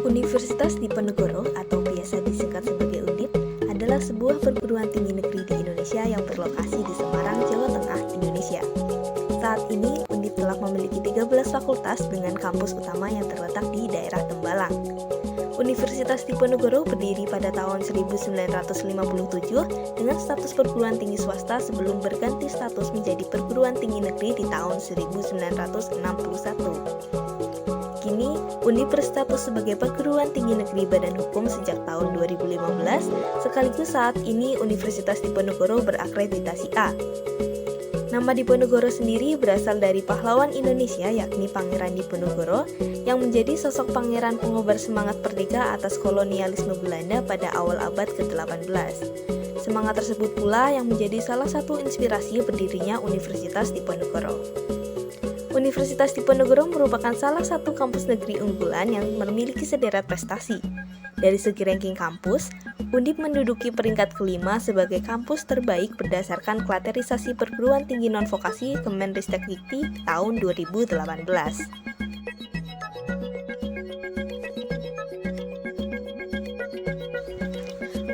Universitas Diponegoro atau biasa disingkat sebagai UNDIP adalah sebuah perguruan tinggi negeri di Indonesia yang berlokasi di Semarang, Jawa Tengah, Indonesia. Saat ini, UNDIP telah memiliki 13 fakultas dengan kampus utama yang terletak di daerah Tembalang. Universitas Diponegoro berdiri pada tahun 1957 dengan status perguruan tinggi swasta sebelum berganti status menjadi perguruan tinggi negeri di tahun 1961. Kini, UNDIP berstatus sebagai perguruan tinggi negeri Badan Hukum sejak tahun 2015, sekaligus saat ini Universitas Diponegoro berakreditasi A. Nama Diponegoro sendiri berasal dari pahlawan Indonesia yakni Pangeran Diponegoro yang menjadi sosok pangeran pengobar semangat merdeka atas kolonialisme Belanda pada awal abad ke-18. Semangat tersebut pula yang menjadi salah satu inspirasi berdirinya Universitas Diponegoro. Universitas Diponegoro merupakan salah satu kampus negeri unggulan yang memiliki sederet prestasi. Dari segi ranking kampus, UNDIP menduduki peringkat kelima sebagai kampus terbaik berdasarkan klaterisasi perguruan tinggi non-vokasi Kemenristek-Dikti tahun 2018.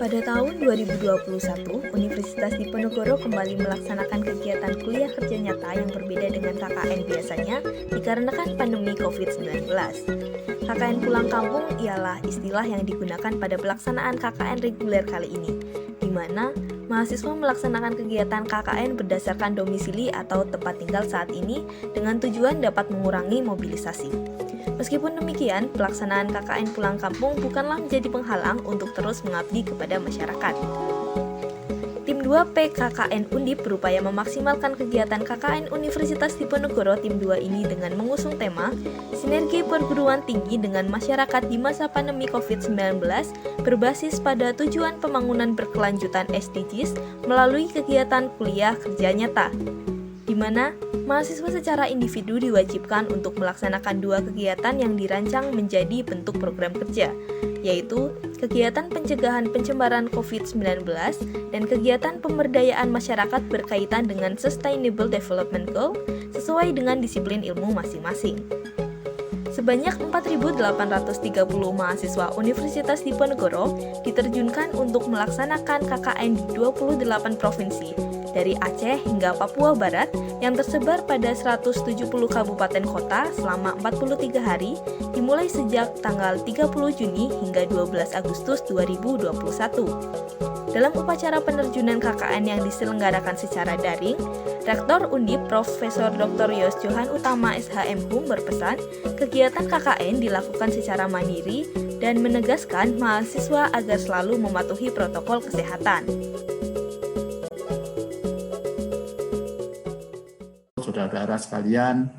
Pada tahun 2021, Universitas Diponegoro kembali melaksanakan kegiatan kuliah kerja nyata yang berbeda dengan KKN biasanya dikarenakan pandemi COVID-19. KKN pulang kampung ialah istilah yang digunakan pada pelaksanaan KKN reguler kali ini, di mana mahasiswa melaksanakan kegiatan KKN berdasarkan domisili atau tempat tinggal saat ini dengan tujuan dapat mengurangi mobilisasi. Meskipun demikian, pelaksanaan KKN pulang kampung bukanlah menjadi penghalang untuk terus mengabdi kepada masyarakat. Tim 2P KKN UNDIP berupaya memaksimalkan kegiatan KKN Universitas Diponegoro Tim 2 ini dengan mengusung tema Sinergi Perguruan Tinggi dengan Masyarakat di Masa Pandemi COVID-19 berbasis pada tujuan pembangunan berkelanjutan SDGs melalui kegiatan kuliah kerja nyata, di mana mahasiswa secara individu diwajibkan untuk melaksanakan dua kegiatan yang dirancang menjadi bentuk program kerja, yaitu kegiatan pencegahan pencemaran COVID-19 dan kegiatan pemberdayaan masyarakat berkaitan dengan Sustainable Development Goal sesuai dengan disiplin ilmu masing-masing. Sebanyak 4.830 mahasiswa Universitas Diponegoro diterjunkan untuk melaksanakan KKN di 28 provinsi, dari Aceh hingga Papua Barat yang tersebar pada 170 kabupaten kota selama 43 hari dimulai sejak tanggal 30 Juni hingga 12 Agustus 2021. Dalam upacara penerjunan KKN yang diselenggarakan secara daring, Rektor UNDIP Profesor Dr. Yos Johan Utama SHMHum berpesan kegiatan KKN dilakukan secara mandiri dan menegaskan mahasiswa agar selalu mematuhi protokol kesehatan. Saudara-saudara sekalian,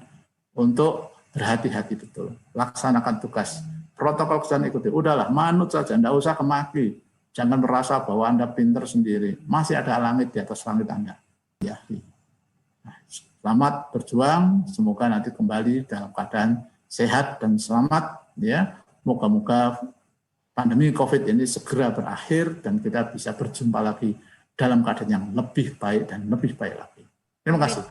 untuk berhati-hati betul, laksanakan tugas, protokol kesehatan ikuti, udahlah manut saja, tidak usah kemaki, jangan merasa bahwa Anda pintar sendiri, masih ada langit di atas langit Anda. Ya. Nah, selamat berjuang, semoga nanti kembali dalam keadaan sehat dan selamat, ya. Moga-moga pandemi COVID ini segera berakhir dan kita bisa berjumpa lagi dalam keadaan yang lebih baik dan lebih baik lagi. Terima kasih.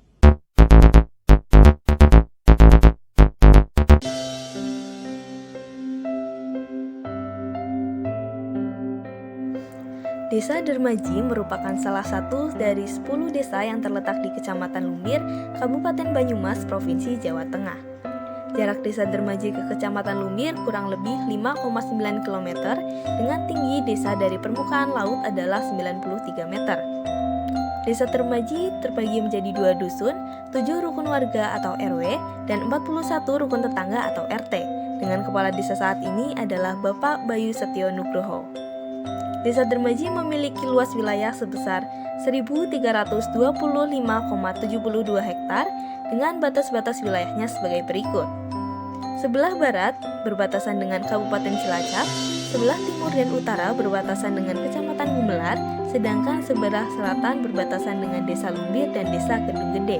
Desa Dermaji merupakan salah satu dari 10 desa yang terletak di Kecamatan Lumbir, Kabupaten Banyumas, Provinsi Jawa Tengah. Jarak desa Dermaji ke Kecamatan Lumbir kurang lebih 5,9 km dengan tinggi desa dari permukaan laut adalah 93 meter. Desa Dermaji terbagi menjadi 2 dusun, 7 rukun warga atau RW, dan 41 rukun tetangga atau RT, dengan kepala desa saat ini adalah Bapak Bayu Setio Nugroho. Desa Dermaji memiliki luas wilayah sebesar 1.325,72 hektar dengan batas-batas wilayahnya sebagai berikut. Sebelah barat berbatasan dengan Kabupaten Cilacap, sebelah timur dan utara berbatasan dengan Kecamatan Gumelar, sedangkan sebelah selatan berbatasan dengan Desa Lumbir dan Desa Kedung Gede.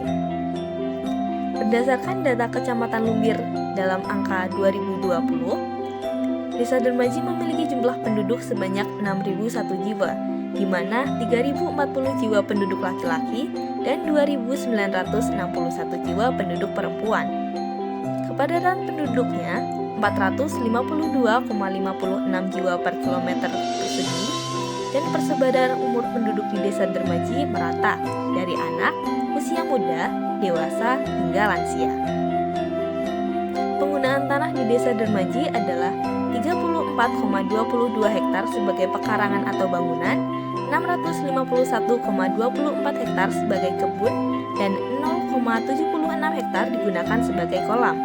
Berdasarkan data Kecamatan Lumbir dalam angka 2020, Desa Dermaji memiliki jumlah penduduk sebanyak 6.001 jiwa, di mana 3.040 jiwa penduduk laki-laki dan 2.961 jiwa penduduk perempuan. Kepadatan penduduknya 452,56 jiwa per kilometer persegi, dan persebaran umur penduduk di Desa Dermaji merata dari anak, usia muda, dewasa, hingga lansia. Penggunaan tanah di Desa Dermaji adalah 34,22 hektar sebagai pekarangan atau bangunan, 651,24 hektar sebagai kebun, dan 0,76 hektar digunakan sebagai kolam.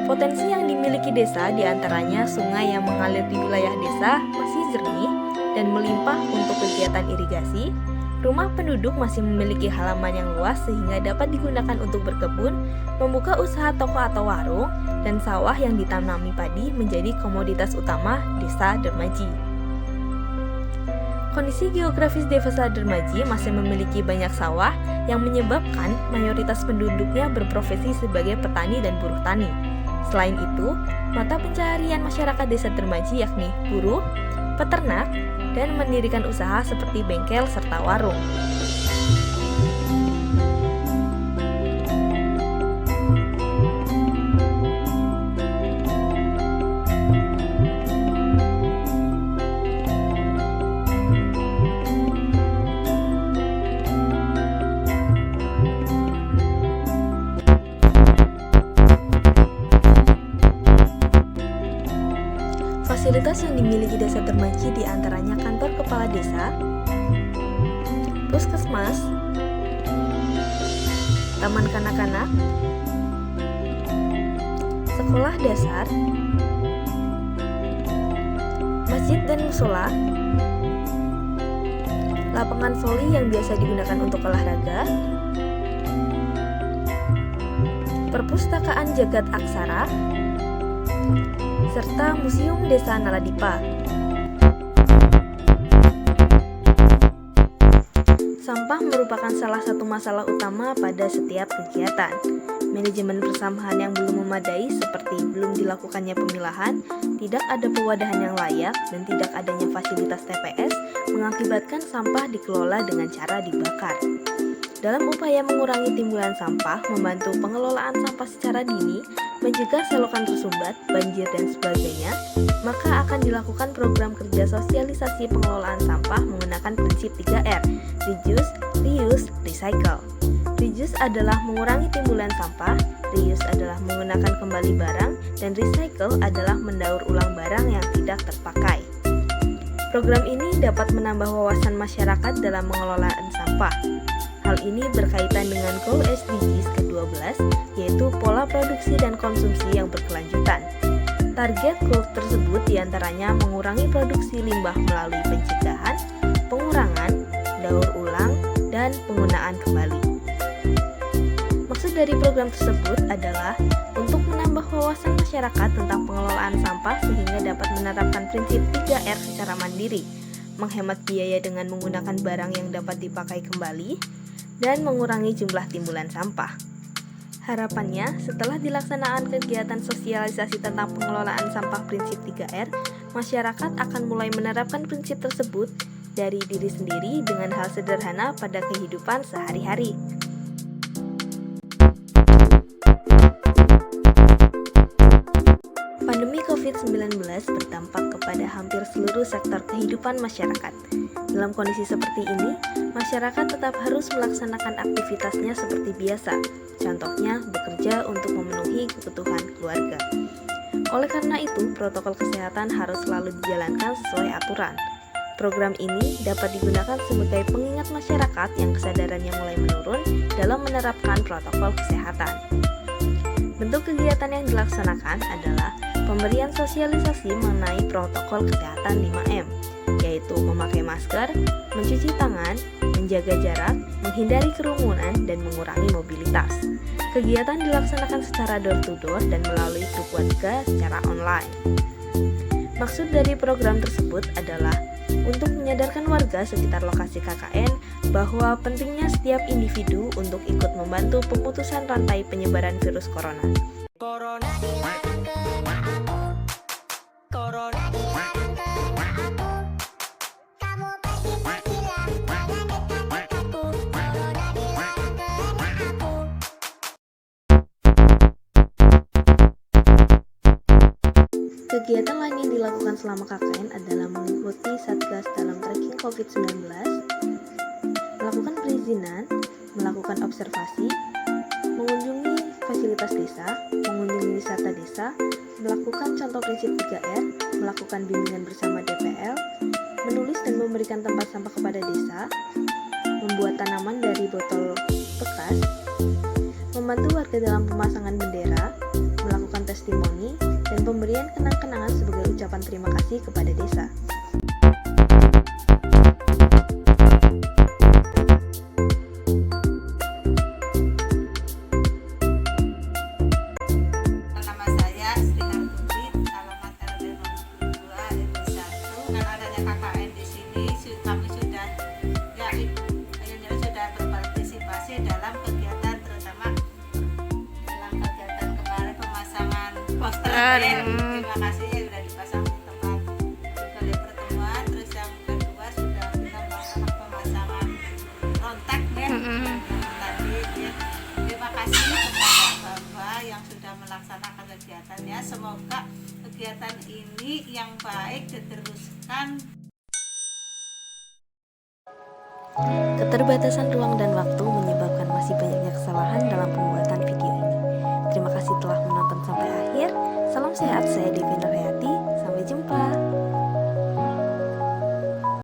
Potensi yang dimiliki desa diantaranya sungai yang mengalir di wilayah desa masih jernih dan melimpah untuk kegiatan irigasi. Rumah penduduk masih memiliki halaman yang luas sehingga dapat digunakan untuk berkebun, membuka usaha toko atau warung, dan sawah yang ditanami padi menjadi komoditas utama Desa Dermaji. Kondisi geografis Desa Dermaji masih memiliki banyak sawah yang menyebabkan mayoritas penduduknya berprofesi sebagai petani dan buruh tani. Selain itu, mata pencaharian masyarakat Desa Dermaji yakni buruh, peternak, dan mendirikan usaha seperti bengkel serta warung. Fasilitas yang dimiliki Desa Dermaji diantaranya kantor kepala desa, puskesmas, taman kanak-kanak, sekolah dasar, masjid dan musola, lapangan voli yang biasa digunakan untuk olahraga, perpustakaan Jagat Aksara, serta Museum Desa Naladipa. Sampah merupakan salah satu masalah utama pada setiap kegiatan. Manajemen persampahan yang belum memadai seperti belum dilakukannya pemilahan, tidak ada pewadahan yang layak, dan tidak adanya fasilitas TPS mengakibatkan sampah dikelola dengan cara dibakar. Dalam upaya mengurangi timbulan sampah, membantu pengelolaan sampah secara dini, mencegah selokan tersumbat, banjir, dan sebagainya, maka akan dilakukan program kerja sosialisasi pengelolaan sampah menggunakan prinsip 3R, reduce, reuse, recycle. Reduce adalah mengurangi timbulan sampah, reuse adalah menggunakan kembali barang, dan recycle adalah mendaur ulang barang yang tidak terpakai. Program ini dapat menambah wawasan masyarakat dalam pengelolaan sampah. Hal ini berkaitan dengan Goal SDGs ke-12, yaitu pola produksi dan konsumsi yang berkelanjutan. Target goal tersebut diantaranya mengurangi produksi limbah melalui pencegahan, pengurangan, daur ulang, dan penggunaan kembali. Maksud dari program tersebut adalah untuk menambah wawasan masyarakat tentang pengelolaan sampah sehingga dapat menerapkan prinsip 3R secara mandiri, menghemat biaya dengan menggunakan barang yang dapat dipakai kembali, dan mengurangi jumlah timbulan sampah. Harapannya, setelah dilaksanaan kegiatan sosialisasi tentang pengelolaan sampah prinsip 3R, masyarakat akan mulai menerapkan prinsip tersebut dari diri sendiri dengan hal sederhana pada kehidupan sehari-hari. Pandemi COVID-19 berdampak kepada hampir seluruh sektor kehidupan masyarakat. Dalam kondisi seperti ini, masyarakat tetap harus melaksanakan aktivitasnya seperti biasa, contohnya bekerja untuk memenuhi kebutuhan keluarga. Oleh karena itu, protokol kesehatan harus selalu dijalankan sesuai aturan. Program ini dapat digunakan sebagai pengingat masyarakat yang kesadarannya mulai menurun dalam menerapkan protokol kesehatan. Bentuk kegiatan yang dilaksanakan adalah pemberian sosialisasi mengenai protokol kesehatan 5M, yaitu memakai masker, mencuci tangan, menjaga jarak, menghindari kerumunan, dan mengurangi mobilitas. Kegiatan dilaksanakan secara door-to-door dan melalui grup warga secara online. Maksud dari program tersebut adalah untuk menyadarkan warga sekitar lokasi KKN bahwa pentingnya setiap individu untuk ikut membantu pemutusan rantai penyebaran virus corona. Kegiatan lain yang dilakukan selama KKN adalah mengikuti Satgas dalam tracking COVID-19, melakukan perizinan, melakukan observasi, mengunjungi fasilitas desa, mengunjungi wisata desa, melakukan contoh prinsip 3R, melakukan bimbingan bersama DPL, menulis dan memberikan tempat sampah kepada desa, membuat tanaman dari botol bekas, membantu warga dalam pemasangan bendera, melakukan testimoni, dan pemberian kenang-kenangan sebagai ucapan terima kasih kepada desa. Nama saya Sri Hartuti, alamat RT 02 RW 1. Dengan adanya KKN di sini, kami sudah sudah berpartisipasi dalam kegiatan, terutama dalam kegiatan kemarin pemasangan poster. Terima kasih ya sudah dipasang di tempat di balai pertemuan. Terus yang kedua sudah kita melakukan pemasangan rontek ya. Tadi ya. Terima kasih kepada Bapak yang sudah melaksanakan kegiatannya. Semoga kegiatan ini yang baik diteruskan. Keterbatasan ruang dan waktu menyebabkan masih banyaknya kesalahan dalam pembuatan video ini. Terima kasih telah menonton sampai akhir. Salam sehat, saya Devi Nurhayati. Sampai jumpa.